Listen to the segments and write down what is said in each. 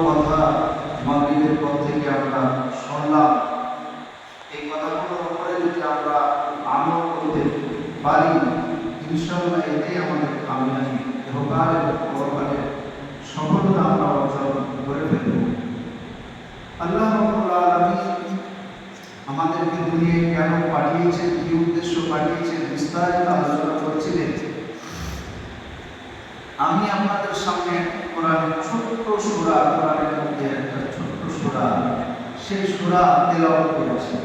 কথা মাগরিবের পর থেকে আমরা শুনলাম। এই কথাগুলোর উপরে যদি আমরা আমল করতে পারি, ইনশাআল্লাহ এটাই আমাদের কামিয়াবি, ইহকাল এবং পরকালের সফলতা আমরা অর্জন করে ফেলব। আল্লাহ রাব্বুল আলামিন আমাদেরকে দুনিয়ায় কেন পাঠিয়েছেন, কি উদ্দেশ্য পাঠিয়েছেন, বিস্তারিত আলোচনা করছিলেন। আমি আপনাদের সামনে কোরআনের ছোট্ট সূরা, কোরআনের মধ্যে একটা ছোট্ট সূরা, সেই সূরা তেলাওয়াত করেছি।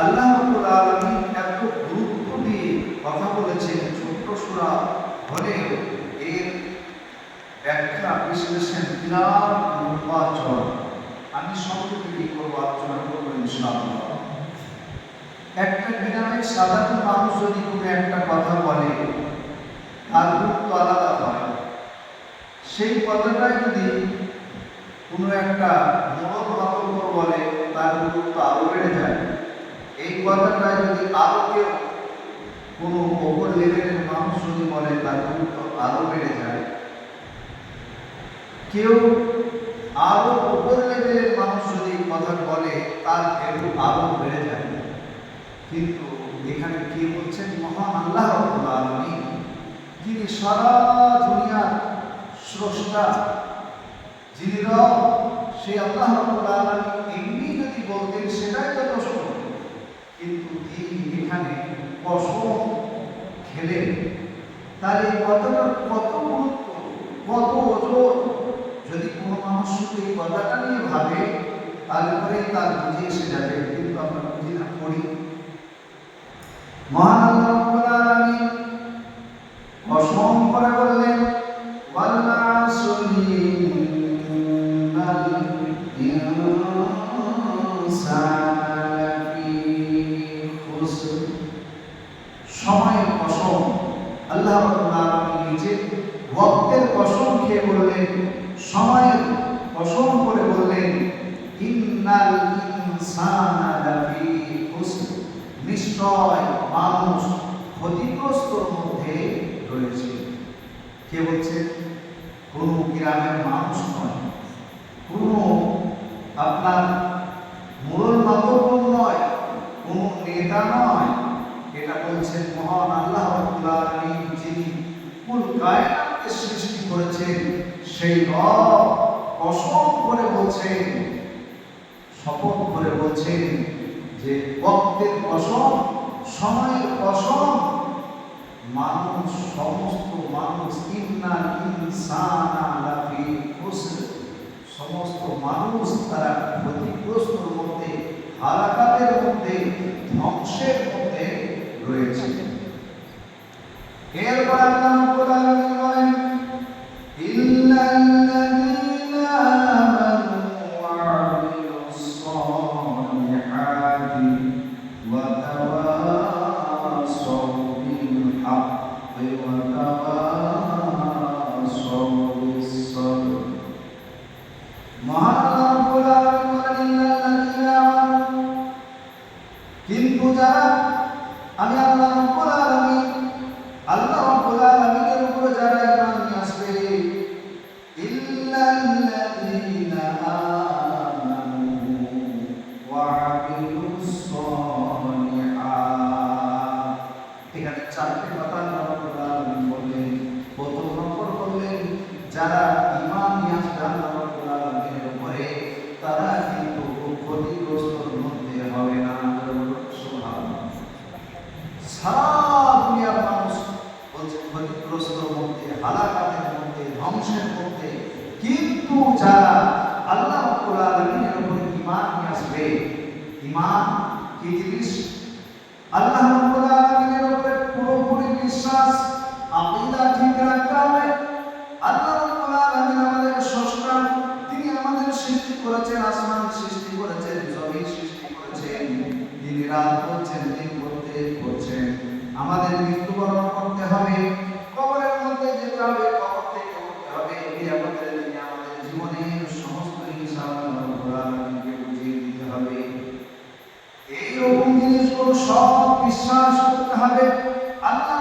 আল্লাহ রাব্বুল আলামিন এত গুরুত্ব দিয়ে কথা বলেছেন, ছোট্ট সূরা হলেও এর ব্যাখ্যা বিশ্লেষণ বিরাট নির্বাচন। আমি সংক্ষেপে কি করবো, আলোচনা করবো ইনশাআল্লাহ। একটা গ্রামের সাধারণ মানুষ যদি কোনো একটা কথা বলে, তার গুরুত্ব আলাদা হয়। সেই কথাটাই যদি কোনো একটা মোড়ল মাতব্বর বলে, তার গুরুত্ব আরো বেড়ে যায়। এই কথাটা যদি আরো কেউ কোনো ওপর লেভেলের মানুষ যদি বলে, তার গুরুত্ব আরো বেড়ে যায়। কেউ আরো ওপর লেভেলের মানুষ যদি কথা বলে, তার ভ্যালু আরো বেড়ে যায়। কিন্তু এখানে কে বলছেন? মহান আল্লাহ রাব্বুল আলামিন, যিনি সারা দুনিয়ার স্রষ্টা, যিনি রব, সেই আল্লাহ রাব্বুল আলামিন এমনি যদি বলতেন সেটাই যথেষ্ট। কিন্তু তিনি এখানে কসম খেলেন। তার এই কথাটার কত গুরুত্ব, কত ওজন। যদি কোনো মানুষ শুধু এই কথাটা নিয়ে ভাবে, তারপরে তার বুঝে এসে যাবে, কিন্তু আমরা বুঝি না, পড়ি। মহান আল্লাহ রাব্বুল আলামিন কসম করে বললেন, ওয়াল আসরি ইন্নাল ইনসানা লাফি খুসর। সময়ের কসম। আল্লাহ রাব্বুল আলামিন নিজে ওয়াক্তের কসম খেয়ে বললেন, সময়ের কসম করে বললেন, ইন্নাল ইনসানা লাফি খুসর, নিশ্চয় মানুষ ক্ষতিগ্রস্তর মধ্যে রয়েছে। কে বলছে? কোন গ্রামের মানুষ নয়, কোন আপনার মোড়ল মাতব্বর নয়, কোন নেতা নয়। এটা বলছেন মহান আল্লাহ রাব্বুল আলামিন, যিনি কুল কায়নাতকে সৃষ্টি করেছেন। সেই রব কসম করে বলছেন, শপথ করে বলছেন যে ওয়াক্তের কসম, সময়ের কসম, মানুষ, সমস্ত মানুষ, ইন্নাল ইনসানা লাফি খুসর, সমস্ত মানুষ তারা ক্ষতিগ্রস্তর মধ্যে, হালাকাতের মধ্যে, ধ্বংসের মধ্যে রয়েছে। এরপর আল্লাহ রাব্বুল আলামিন বলেন, ইল্লাল্লাযীনা আমানু ওয়া আমিলুস সালিহাতি ওয়া তাওয়াসাউ বিল হাক্কি ওয়া তাওয়াসাউ বিস সাবর। মহান আল্লাহ রাব্বুল আলামিন বলেন, ইল্লাল্লাযীনা আমানু, কিন্তু যারা আমি আল্লাহ রাব্বুল আলামিন, আল্লাহ রাব্বুল আলামিনের উপরে যারা ঈমান নিয়ে আসবে, ইল্লাল্লাযীনা আমানু ওয়া আমিলুস সালিহাত। এখানে চারটি কথা আল্লাহ রাব্বুল আলামিন বললেন। প্রথম নম্বর বললেন, যারা ঈমান নিয়ে আসবে আল্লাহ রাব্বুল আলামিনের উপরে, তারা কিন্তু ক্ষতিগ্রস্তর মধ্যে হবে না। সুবহানাল্লাহ। সারা দুনিয়ার মানুষ বলছে ক্ষতিগ্রস্তর মধ্যে, হালাকাতের মধ্যে, ধ্বংসের মধ্যে। কিন্তু যারা আল্লাহ রাব্বুল আলামিনের উপরে ঈমান নিয়ে আসবে, ঈমান কি জিনিস? আল্লাহ রাব্বুল আলামিনের উপরে পুরোপুরি বিশ্বাস, আকীদা ঠিক রাখতে হবে। আল্লাহ রাব্বুল আলামিন আমাদের স্রষ্টা, তিনি আমাদের সৃষ্টি করেছেন, আসমান সৃষ্টি করেছেন, জমিন সৃষ্টি করেছেন, তিনি রাত করছেন, দিন করছেন। আমাদের মৃত্যুবরণ করতে হবে, কবরের মধ্যে যেতে হবে, কবর থেকে উঠতে হবে। কিয়ামতের দিনে আমাদের জীবনের সমস্ত হিসাব আল্লাহ রাব্বুল আলামিনকে বুঝিয়ে দিতে হবে। এই রকম জিনিসগুলো সব বিশ্বাস করতে হবে। আল্লাহ